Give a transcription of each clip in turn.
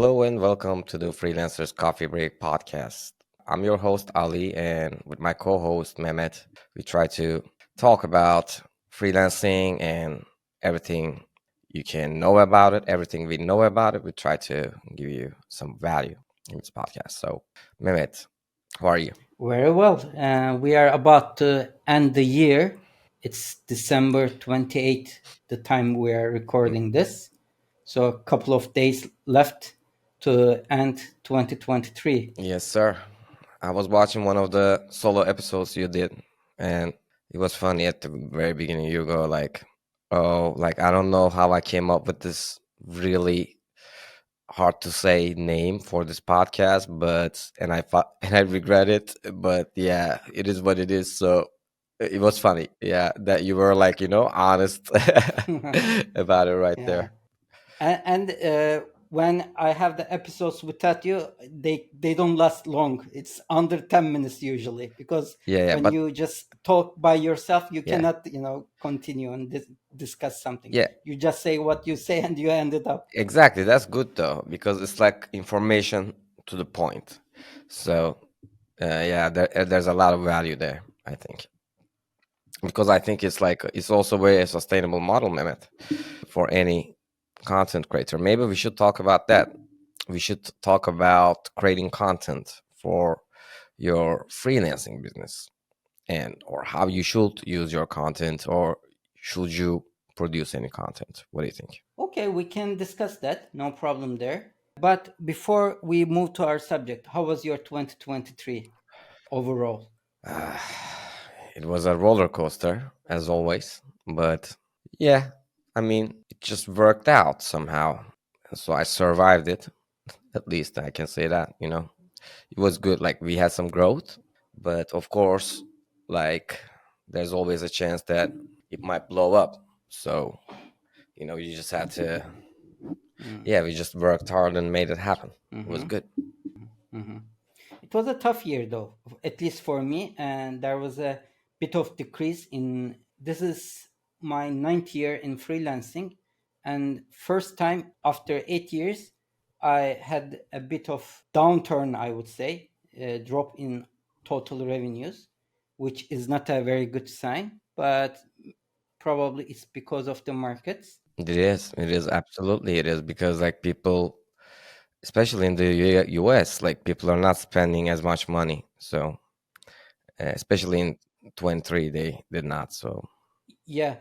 Hello and welcome to the Freelancers Coffee Break podcast. I'm your host Ali, and with my co-host Mehmet, we try to talk about freelancing and everything you can know about it, everything we know about it. We try to give you some value in this podcast. So, Mehmet, how are you? Very well. We are about to end the year. It's December 28th, the time we are recording this. So a couple of days left to end 2023. Yes, sir. I was watching one of the solo episodes you did, and it was funny at the very beginning. You go like, "Oh, like I don't know how I came up with this really hard to say name for this podcast, but and I thought and I regret it, but yeah, it is what it is." So it was funny, yeah, that you were like honest about it right Yeah. there. And when I have the episodes without you, they don't last long. It's under 10 minutes usually because Yeah, yeah, when but you just talk by yourself, you yeah, cannot, continue and discuss something. yeah, You just say what you say and you end it up. exactly. That's good though because it's like information to the point. So yeah, there's a lot of value there, I think, because I think it's like it's also very a sustainable model, Mehmet, for any content creator. Maybe we should talk about that. We should talk about creating content for your freelancing business and or how you should use your content or should you produce any content. What do you think? Okay, we can discuss that. No problem there. But before we move to our subject, how was your 2023 overall? Uh, it was a roller coaster as always, but yeah, I mean, it just worked out somehow. So I survived it. At least I can say that, it was good. Like we had some growth, but of course, like there's always a chance that it might blow up. So, you just had to, Mm. yeah, we just worked hard and made it happen. It was Mm-hmm. good. Mm-hmm. It was a tough year though, at least for me, and there was a bit of decrease in this is my ninth year in freelancing, and first time after 8 years I had a bit of downturn, I would say, a drop in total revenues, which is not a very good sign, but probably it's because of the markets. It is absolutely it is because like people, especially in the US, like people are not spending as much money. So, especially in 23, they did not. So, Yeah,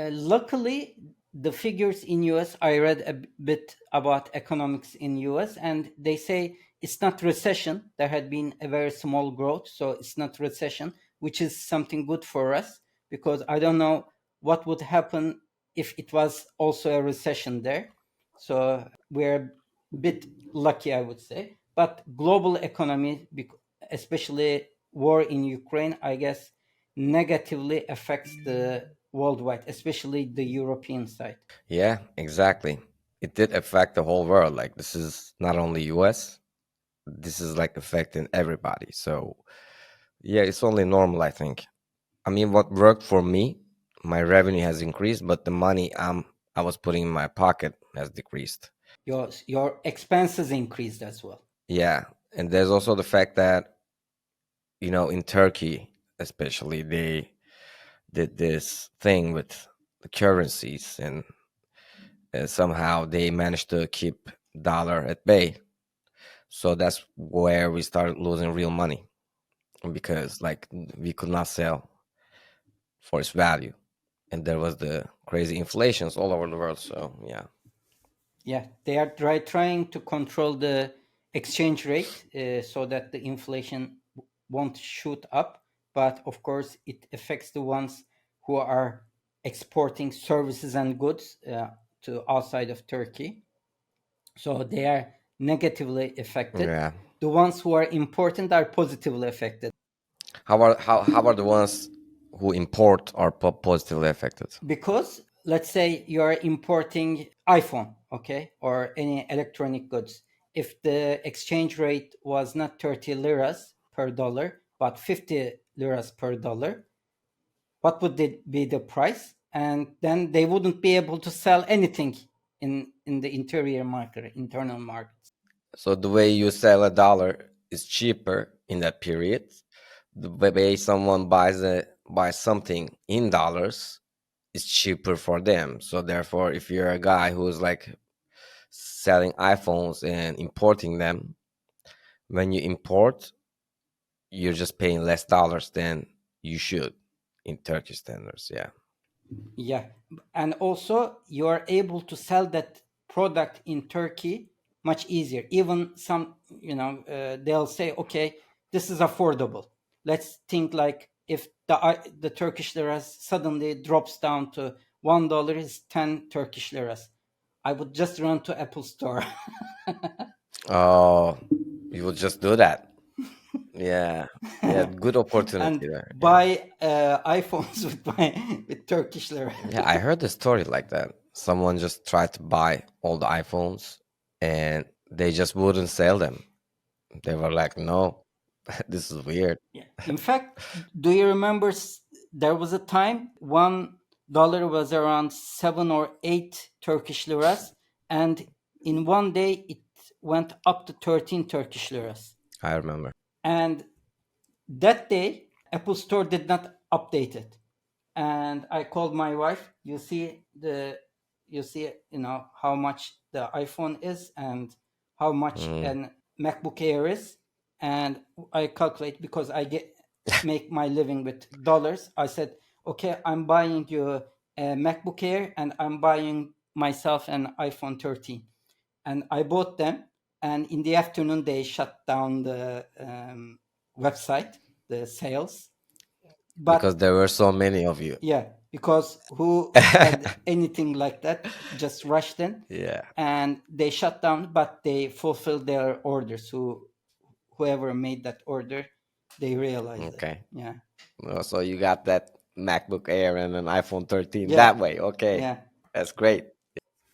luckily, the figures in US, I read a bit about economics in US, and they say it's not recession. There had been a very small growth, so it's not recession, which is something good for us because I don't know what would happen if it was also a recession there. So we're a bit lucky, I would say. But global economy, especially war in Ukraine, I guess negatively affects the worldwide, especially the European side. yeah, exactly. It did affect the whole world. Like this is not only US, this is like affecting everybody. So, yeah, it's only normal, I think. I mean, what worked for me, my revenue has increased, but the money I was putting in my pocket has decreased. Your expenses increased as well. Yeah, and there's also the fact that in Turkey, especially, they did this thing with the currencies, and somehow they managed to keep dollar at bay. So that's where we started losing real money because like we could not sell for its value, and there was the crazy inflations all over the world. So yeah. Yeah, they are trying to control the exchange rate so that the inflation won't shoot up. But of course, it affects the ones who are exporting services and goods to outside of Turkey. So they are negatively affected. Yeah. The ones who are important are positively affected How are the ones who import are positively affected? because let's say you are importing iPhone, okay, or any electronic goods. If the exchange rate was not 30 liras per dollar, but 50 liras per dollar, what would it be the price? And then they wouldn't be able to sell anything in the interior market, internal markets. So the way you sell a dollar is cheaper in that period. The way someone buys something in dollars is cheaper for them. So therefore, if you're a guy who's like selling iPhones and importing them, when you import, you're just paying less dollars than you should in Turkish standards. Yeah. Yeah, and also you are able to sell that product in Turkey much easier. Even some, they'll say, okay, this is affordable. Let's think like if the Turkish lira suddenly drops down to $1 is 10 Turkish liras. I would just run to Apple Store. Oh, you will just do that. Yeah. Yeah. Good opportunity and there. Yeah. buy iPhones with Turkish lira. Yeah. I heard a story like that. Someone just tried to buy all the iPhones and they just wouldn't sell them. They were like, no, this is weird. Yeah. In fact, do you remember there was a time $1 was around 7 or 8 Turkish liras, and in one day it went up to 13 Turkish liras. I remember. And that day, Apple Store did not update it. And I called my wife. You see how much the iPhone is and how much Mm. an MacBook Air is, and I calculate because I make my living with dollars. I said, okay, I'm buying you a MacBook Air and I'm buying myself an iPhone 13, and I bought them. And in the afternoon, they shut down the website, the sales. Because But there were so many of you. yeah, because who had anything like that just rushed in, Yeah. and they shut down, but they fulfilled their orders. Whoever made that order, they realized it. Okay. Yeah, So you got that MacBook Air and an iPhone 13 yeah, that way. Okay. yeah. That's great.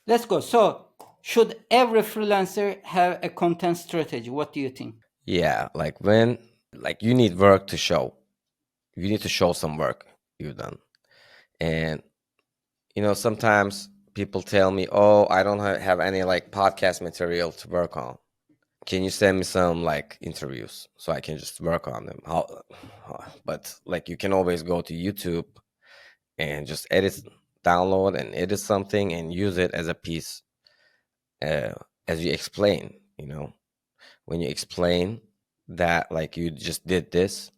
Let's go. So, should every freelancer have a content strategy? What do you think? Yeah. Like you need work to show. You need to show some work you've done. And, sometimes people tell me, oh, I don't have any like podcast material to work on. Can you send me some like interviews so I can just work on them? But like you can always go to YouTube and just download and edit something and use it as a piece, uh, as you explain. When you explain that like you just did this,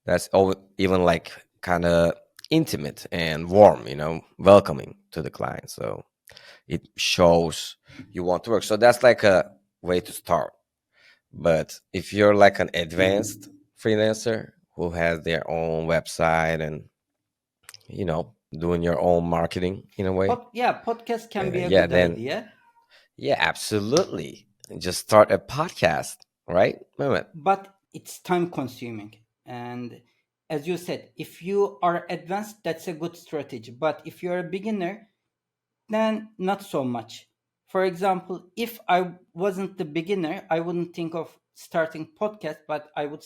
that's even like kind of intimate and warm, welcoming to the client. So it shows you want to work. So that's like a way to start. But if you're like an advanced freelancer who has their own website and doing your own marketing in a way, Yeah, podcast can be a yeah, good then idea, yeah, absolutely, just start a podcast, right, Mehmet? but it's time consuming. And as you said, if you are advanced, that's a good strategy. But if you're a beginner, then not so much. For example, if I wasn't the beginner, I wouldn't think of starting podcast, but I would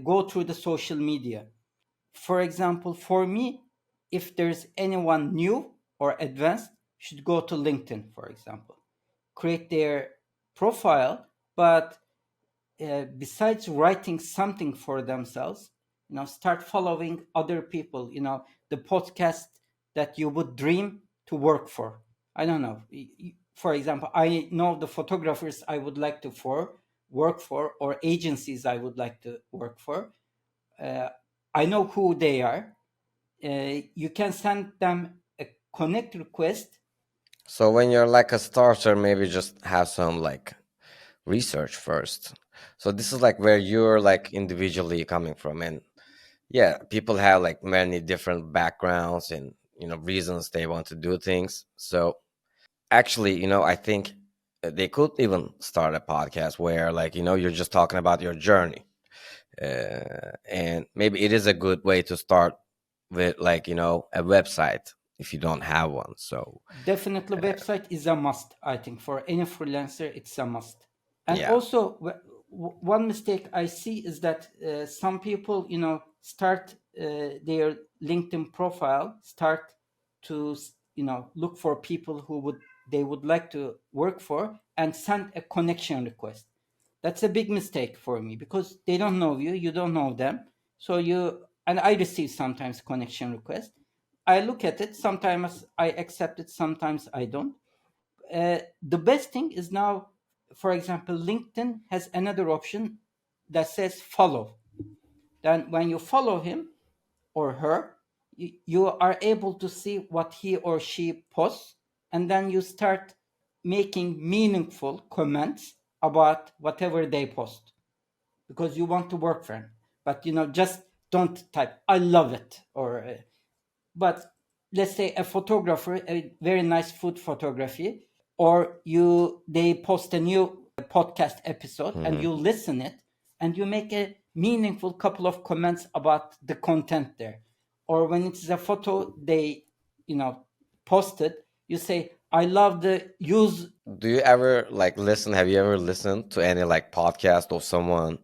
go through the social media. For example, for me, if there's anyone new or advanced, should go to LinkedIn, for example, create their profile, but besides writing something for themselves, start following other people, the podcast that you would dream to work for. I don't know. For example, I know the photographers I would like to work for, or agencies I would like to work for. uh, I know who they are. You can send them a connect request. So when you're like a starter, maybe just have some like research first. So this is like where you're like individually coming from. And yeah, people have like many different backgrounds and reasons they want to do things. So actually, I think they could even start a podcast where like you're just talking about your journey, and maybe it is a good way to start with like a website if you don't have one. So Definitely, website is a must. I think for any freelancer, it's a must. And yeah. also, one mistake I see is that some people, start their LinkedIn profile, start to, look for people who would they would like to work for and send a connection request. That's a big mistake for me because they don't know you, you don't know them. So you and I receive sometimes connection requests. I look at it, sometimes I accept it, sometimes I don't. The best thing is now, for example, LinkedIn has another option that says follow. Then when you follow him or her, you are able to see what he or she posts, and then you start making meaningful comments about whatever they post because you want to work for him. But just don't type "I love it" or but let's say a photographer, a very nice food photography, or they post a new podcast episode and Hmm. you listen it and you make a meaningful couple of comments about the content there. Or when it's a photo they you know posted, you say I love the use. Do you ever like listen? Have you ever listened to any like podcast of someone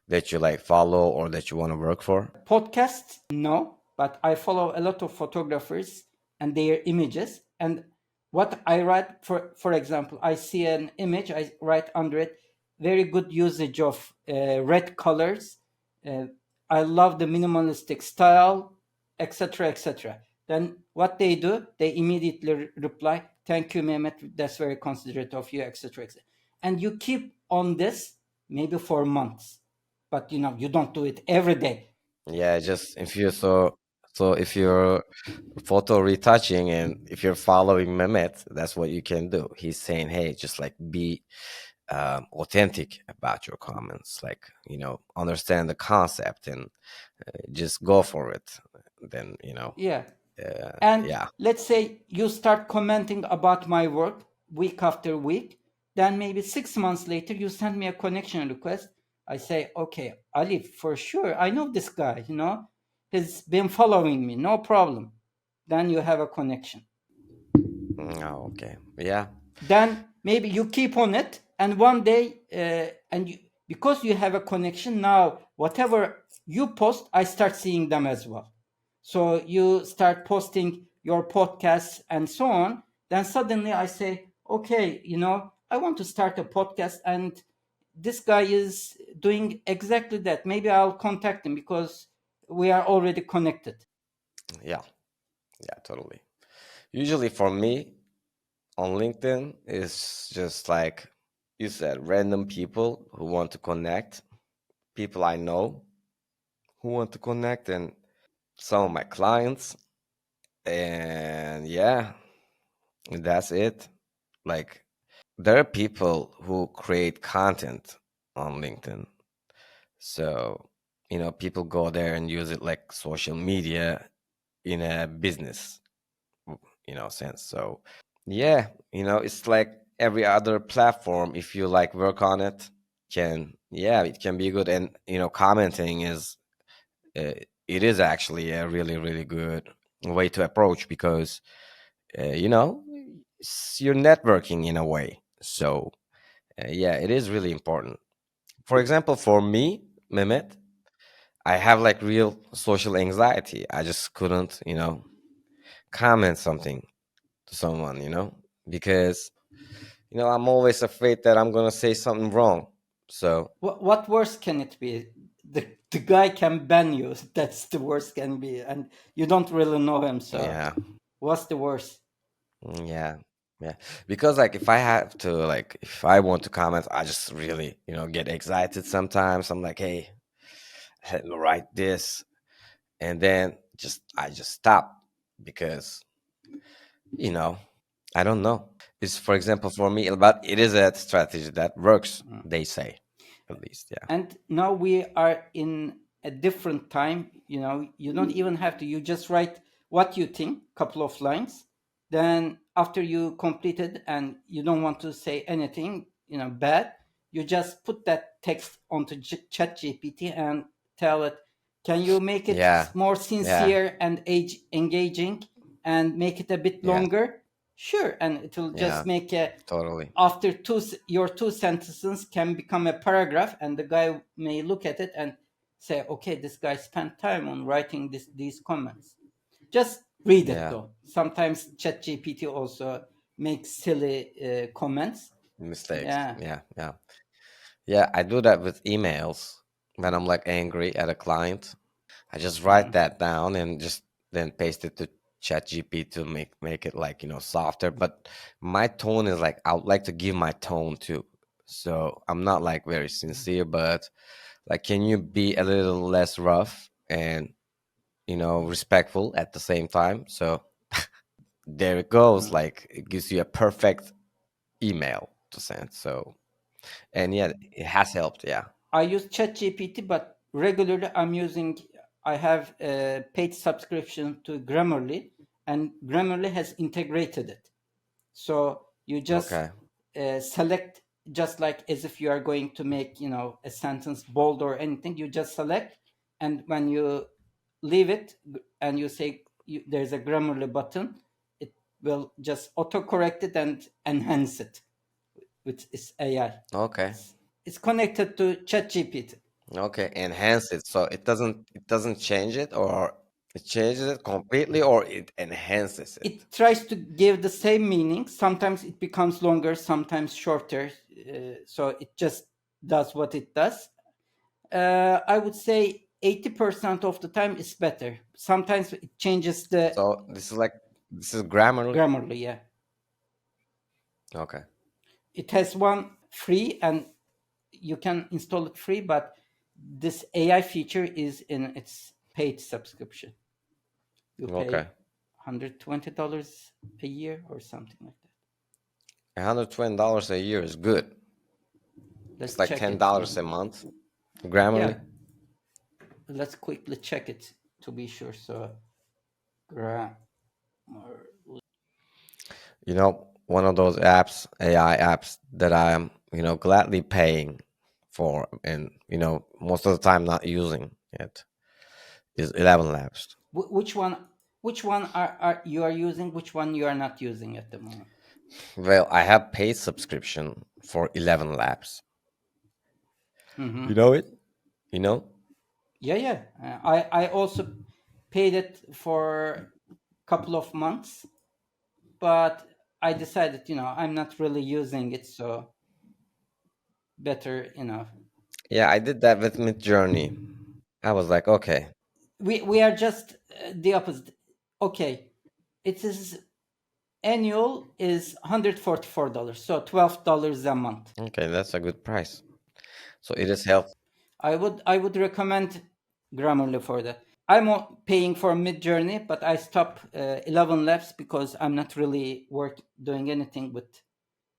that you like follow or that you want to work for? Podcasts, no, but I follow a lot of photographers and their images. And what I write, for example, I see an image, I write under it, very good usage of red colors. Uh, I love the minimalistic style, etc., etc. Then what they do, they immediately reply, "Thank you, Mehmet. That's very considerate of you," etc., etc. And you keep on this maybe for months, but you don't do it every day. Yeah, just if you're so if you're photo retouching and if you're following Mehmet, that's what you can do. He's saying, hey, just like be authentic about your comments, like understand the concept and just go for it. Then Yeah. And yeah, let's say you start commenting about my work week after week. Then maybe 6 months later, you send me a connection request. I say, okay, Ali, for sure, I know this guy, he's been following me, no problem. Then you have a connection. oh, okay, yeah, Then maybe you keep on it, and one day and because you have a connection now, whatever you post I start seeing them as well. So you start posting your podcasts and so on. Then suddenly I say, okay, I want to start a podcast, and this guy is doing exactly that. Maybe I'll contact him because we are already connected. yeah, yeah, totally. Usually for me on LinkedIn, it's just like you said, random people who want to connect, people I know who want to connect, and some of my clients. And yeah, that's it. Like, there are people who create content on LinkedIn. So, people go there and use it like social media in a business, sense. So, yeah, it's like every other platform. If you like work on it, yeah, it can be good. And, commenting uh, it is actually a really, really good way to approach because, you're networking in a way. So, yeah, it is really important. For example, for me, Mehmet, I have like real social anxiety. I just couldn't, comment something to someone, because, I'm always afraid that I'm going to say something wrong. So, What worse can it be? The guy can ban you. That's the worst can be, and you don't really know him. So yeah, what's the worst? yeah, yeah. Because, like, if I have to, like, if I want to comment, I just really, get excited sometimes. I'm like, hey, let me write this. And then I just stop because, you know, I don't know. It's, for example, for me, but it is a strategy that works, they say, at least. Yeah. And now we are in a different time. You don't even have to. You just write what you think, couple of lines. Then after you completed and you don't want to say anything, bad, you just put that text onto Chat GPT and tell it, can you make it Yeah. more Yeah. sincere and age engaging and make it a bit Yeah. longer? Sure, and it will just Yeah. make a Totally. after your two sentences can become a paragraph, and the guy may look at it and say, okay, this guy spent time on writing these comments. Just read it Yeah. though. Sometimes ChatGPT also make silly comments. Mistakes. Yeah. Yeah, yeah. Yeah, I do that with emails when I'm like angry at a client. I just write Mhm. that down and just then paste it to ChatGPT to make it like, softer. But my tone is like I would like to give my tone too. So I'm not like very sincere, but like can you be a little less rough and respectful at the same time? So there it goes. Mm. Like it gives you a perfect email to send. So and yeah, it has helped. Yeah. I use ChatGPT, but regularly I have a paid subscription to Grammarly, and Grammarly has integrated it. So you just Okay. select, just like as if you are going to make, a sentence bold or anything. You just select, and when you leave it and you say there's a Grammarly button, it will just autocorrect it and enhance it with its AI. Okay. It's connected to ChatGPT. Okay. Enhance it. So it doesn't change it, or it changes it completely, or it enhances it. It tries to give the same meaning. Sometimes it becomes longer, sometimes shorter. So it just does what it does. I would say 80% of the time is better. Sometimes it changes the So this is Grammarly. Grammarly. Yeah, Okay. it has one free, and you can install it free. But this AI feature is in its paid subscription. You pay Okay. $120 a year or something like that. $120 a year is good. It's Let's like check ten it. dollars a month. Yeah, Grammarly. let's quickly check it to be sure. So, grammar. One of those apps, AI apps that I'm, gladly paying for, and most of the time not using it, is 11 Labs. Which one? Which one are you are using? Which one you are not using at the moment? Well, I have paid subscription for 11 Labs. Hmm. You know it? You know? Yeah, yeah. I also paid it for a couple of months, but I decided, I'm not really using it, so better, Yeah, I did that with Mid Journey. I was like, okay, we are just the opposite. Okay, it is annual is $144, so $12 a month. okay, that's a good price. So it is health. I would recommend Grammarly for that. I'm paying for Mid Journey, but I stop 11 Labs because I'm not really doing anything with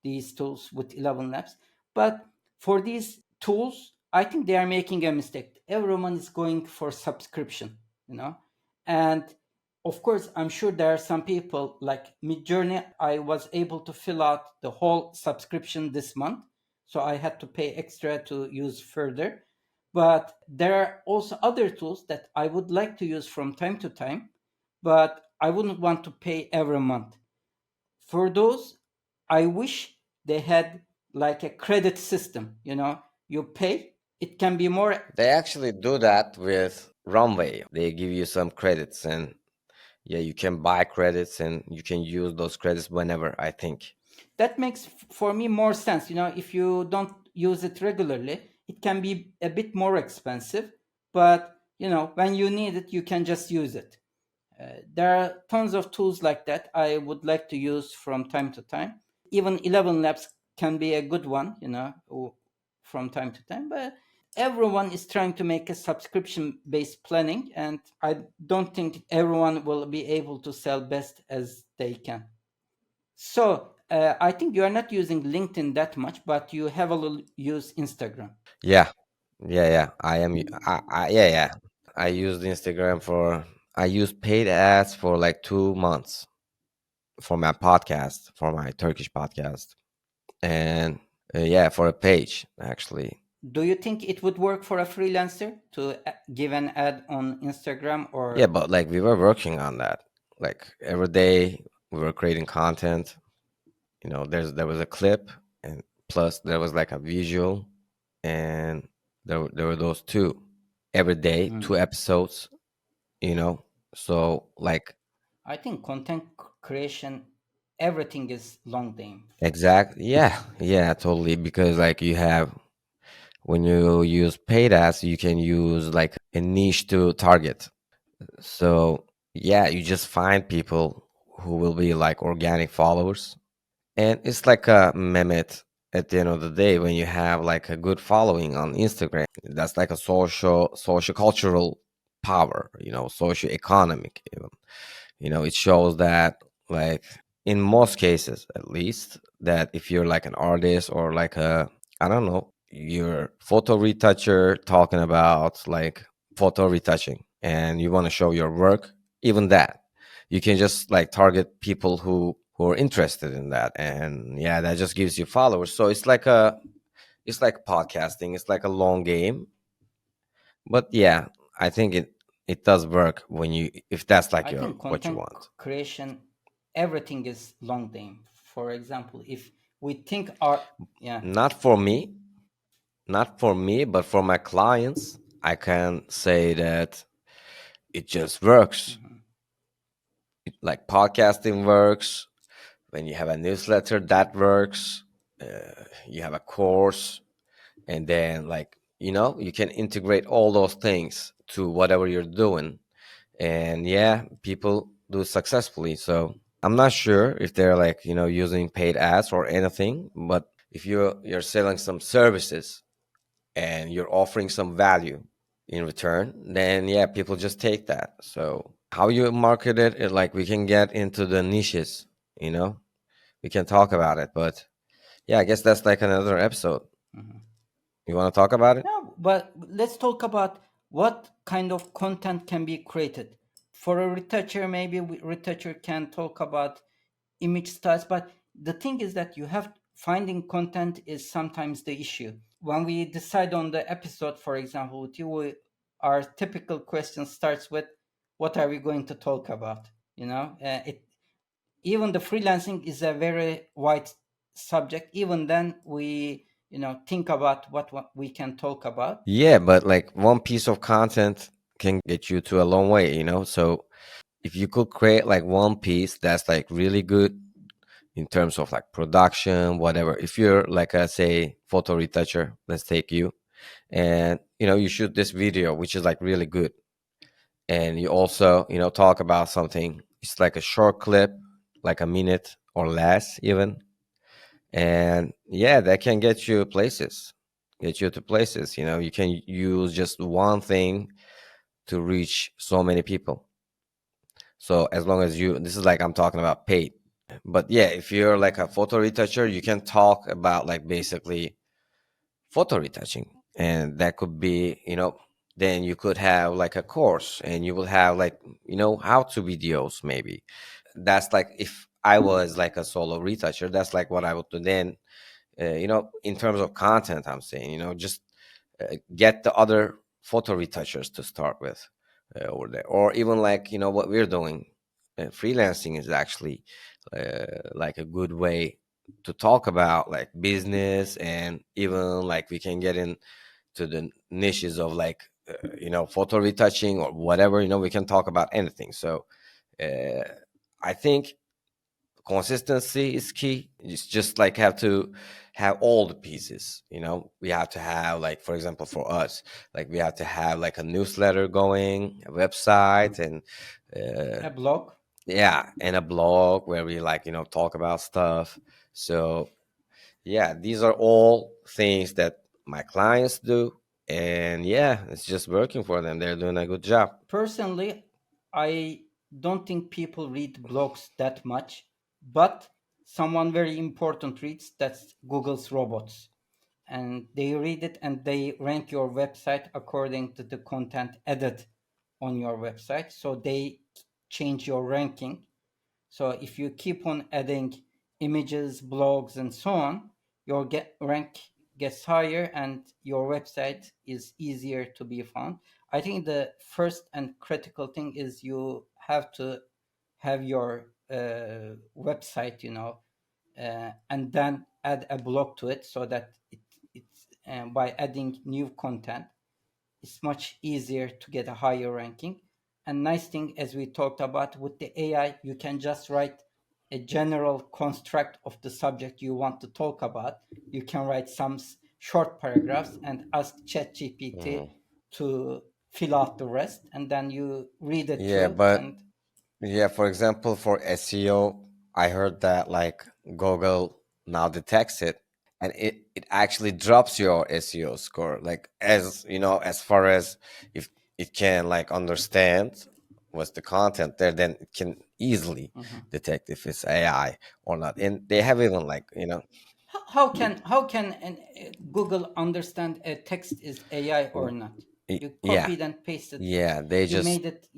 these tools with 11 Labs. But for these tools, I think they are making a mistake. Everyone is going for subscription, and of course, I'm sure there are some people like Midjourney. I was able to fill out the whole subscription this month, so I had to pay extra to use further. But there are also other tools that I would like to use from time to time, but I wouldn't want to pay every month. For those, I wish they had like a credit system. You pay, it can be more. They actually do that with Runway. They give you some credits, and yeah, you can buy credits and you can use those credits whenever, I think. That makes for me more sense. If you don't use it regularly, it can be a bit more expensive, but when you need it, you can just use it. There are tons of tools like that I would like to use from time to time. Even 11 Labs can be a good one, from time to time. But everyone is trying to make a subscription based planning, and I don't think everyone will be able to sell best as they can. So I think you are not using LinkedIn that much, but you heavily use Instagram. Yeah, yeah, yeah. Yeah, yeah. I used Instagram I used paid ads for like 2 months for my podcast, for my Turkish podcast. And yeah, for a page, actually. Do you think it would work for a freelancer to give an ad on Instagram Yeah, or? but like we were working on that. Like every day we were creating content. There was a clip, and plus there was like a visual, and there were those two every day, Hmm. 2 episodes. you know so like I think content creation. everything is long name. Exactly. Yeah. Yeah. Totally. Because like you have when you use paid ads, you can use like a niche to target. So yeah, you just find people who will be like organic followers. And it's like a Mehmet at the end of the day when you have like a good following on Instagram. That's like a social cultural power, social economic even. It shows that like in most cases at least that if you're like an artist or like a I don't know, you're photo retoucher talking about like photo retouching and you want to show your work, even that you can just like target people who are interested in that, and yeah, that just gives you followers. So it's like podcasting, it's like a long game. But yeah, I think it does work when you if that's like I your think what you content want. creation, everything is long name. For example, if we think our, yeah. Not for me, not for me, but for my clients, I can say that it just works. Mhm. Like podcasting works. When you have a newsletter, that works. You have a course, and then like you can integrate all those things to whatever you're doing, and yeah, people do it successfully. So I'm not sure if they're like using paid ads or anything, but if you're selling some services and you're offering some value in return, then yeah, people just take that. So how you market it, like we can get into the niches, you know, we can talk about it. But yeah, I guess that's like another episode. Mhm. You want to talk about it? No, but let's talk about what kind of content can be created. For a retoucher, maybe retoucher can talk about image styles, but the thing is that you have finding content is sometimes the issue. When we decide on the episode, for example, with you, our typical question starts with, "What are we going to talk about?" It even the freelancing is a very wide subject. Even then, we think about what we can talk about. Yeah, but like one piece of content can get you to a long way, so if you could create like one piece that's like really good in terms of like production, whatever. If you're like a say photo retoucher, let's take you, and you shoot this video which is like really good, and you also talk about something. It's like a short clip, like a minute or less even, and yeah, that can get you to places. You can use just one thing to reach so many people. So as long as you this is like I'm talking about paid. But yeah, if you're like a photo retoucher, you can talk about like basically photo retouching. And that could be, then you could have like a course and you will have like, how to videos maybe. That's like if I was like a solo retoucher, that's like what I would do then. In terms of content, I'm saying, just get the other photo retouchers to start with over there, or even like what we're doing. Freelancing is actually like a good way to talk about like business, and even like we can get into the niches of like photo retouching or whatever. We can talk about anything. So uh, I think consistency is key. It's just like have to have all the pieces. We have to have like, for example, for us, like we have to have like a newsletter going, a website, and uh, A blog. yeah, and a blog where we like talk about stuff. So yeah, these are all things that my clients do, and yeah, it's just working for them. They're doing a good job. Personally, I don't think people read blogs that much, but someone very important reads, that's Google's robots. And they read it and they rank your website according to the content added on your website. So they change your ranking. So if you keep on adding images, blogs, and so on, your rank gets higher and your website is easier to be found. I think the first and critical thing is you have to have your website, and then add a blog to it so that it's by adding new content, it's much easier to get a higher ranking. And nice thing, as we talked about with the AI, you can just write a general construct of the subject you want to talk about, you can write some short paragraphs and ask ChatGPT Mhm. to fill out the rest, and then you read it Yeah, through. but And yeah, for example, for SEO, I heard that like Google now detects it and it actually drops your SEO score. Like as you know, as far as if it can like understand what's the content there, then it can easily Mhm. detect if it's AI or not. And they have even like, How can Google understand a text is AI or not? You yeah, copied and pasted text. yeah, they You just made it,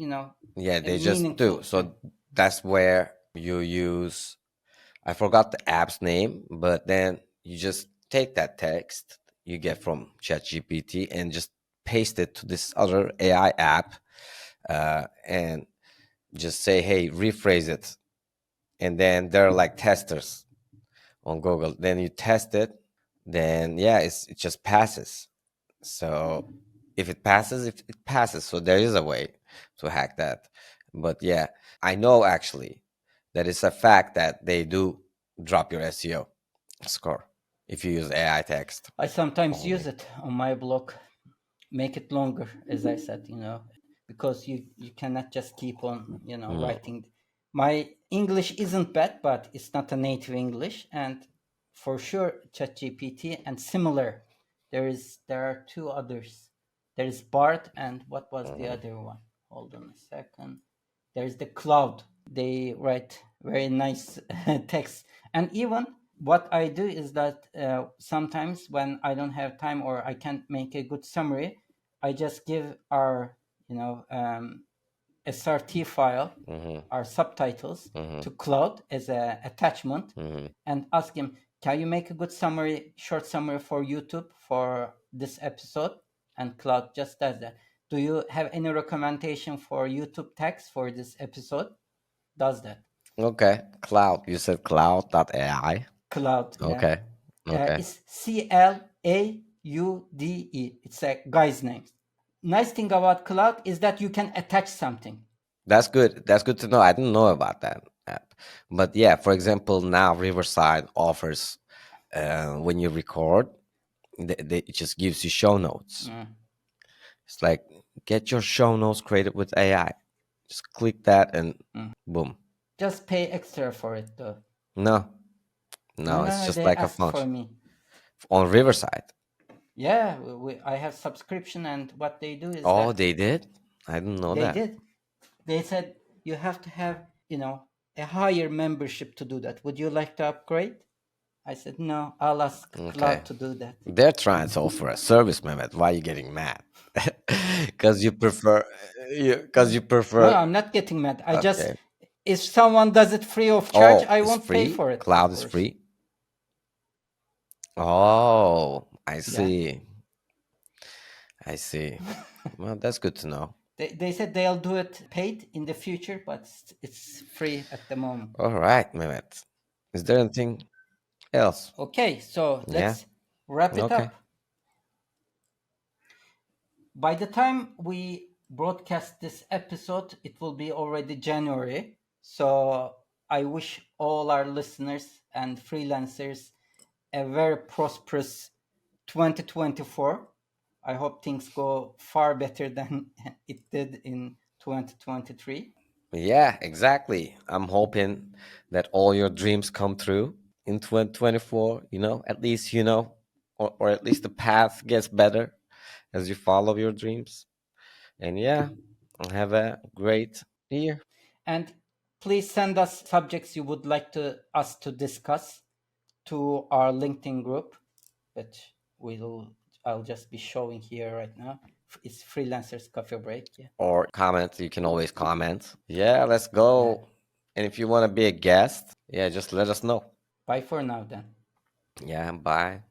yeah, they just do. meaningful. So that's where you use, I forgot the app's name, but then you just take that text you get from ChatGPT and just paste it to this other AI app, and just say, "Hey, rephrase it." And then there are like testers on Google. Then you test it, then yeah, it just passes. So if it passes, if it passes, so there is a way to hack that. But yeah, I know actually that it's a fact that they do drop your SEO score if you use AI text I sometimes use only. it on my blog, make it longer, as I said, because you cannot just keep on, Mm, writing. My English isn't bad, but it's not a native English, and for sure, ChatGPT and similar. There are two others. There is Bard, and what was the mhm, other one? Hold on a second. There's the Cloud. They write very nice text, and even what I do is that sometimes when I don't have time or I can't make a good summary, I just give our SRT file, mhm, our subtitles, mhm, to Cloud as a attachment, mhm. and ask him, "Can you make a good summary, short summary for YouTube for this episode?" And Cloud just does that. "Do you have any recommendation for YouTube text for this episode?" Does that. Okay, cloud. You said cloud.ai. Cloud, yeah. Okay, okay. It's Claude. It's a guy's name. Nice thing about Cloud is that you can attach something. That's good. That's good to know. I didn't know about that app. But yeah, for example, now Riverside offers, when you record, it just gives you show notes. Mm. It's like get your show notes created with AI. Just click that and Mm. boom. Just pay extra for it, though. No, No, no, no, it's no. just They like a asked for function me. on Riverside. Yeah, I have subscription, and what they do is Oh, that they did? I didn't know they that. did. They said you have to have, a higher membership to do that. Would you like to upgrade? I said no. I'll ask Okay. Cloud to do that. They're trying to offer a service, Mehmet. Why are you getting mad? Because you prefer, because you No, prefer. I'm not getting mad. I just, Okay. if someone does it free of charge, Oh, I it's won't pay free. for it, of Cloud is course. free. Oh, I Yeah. see. I see. Well, that's good to know. They said they'll do it paid in the future, but it's free at the moment. All right, Mehmet. Is there anything else? Okay, so Yeah. let's wrap it Okay. up. By the time we broadcast this episode, it will be already January. So I wish all our listeners and freelancers a very prosperous 2024. I hope things go far better than it did in 2023. Yeah, exactly. I'm hoping that all your dreams come true in 2024, at least, or at least the path gets better as you follow your dreams. And yeah, have a great year. And please send us subjects you would like to us to discuss to our LinkedIn group that we'll I'll just be showing here right now. It's Freelancers Coffee Break. Yeah. Or comment, you can always comment. Yeah, let's Yeah. go. And if you want to be a guest, yeah, just let us know. Bye for now then. Yeah, bye.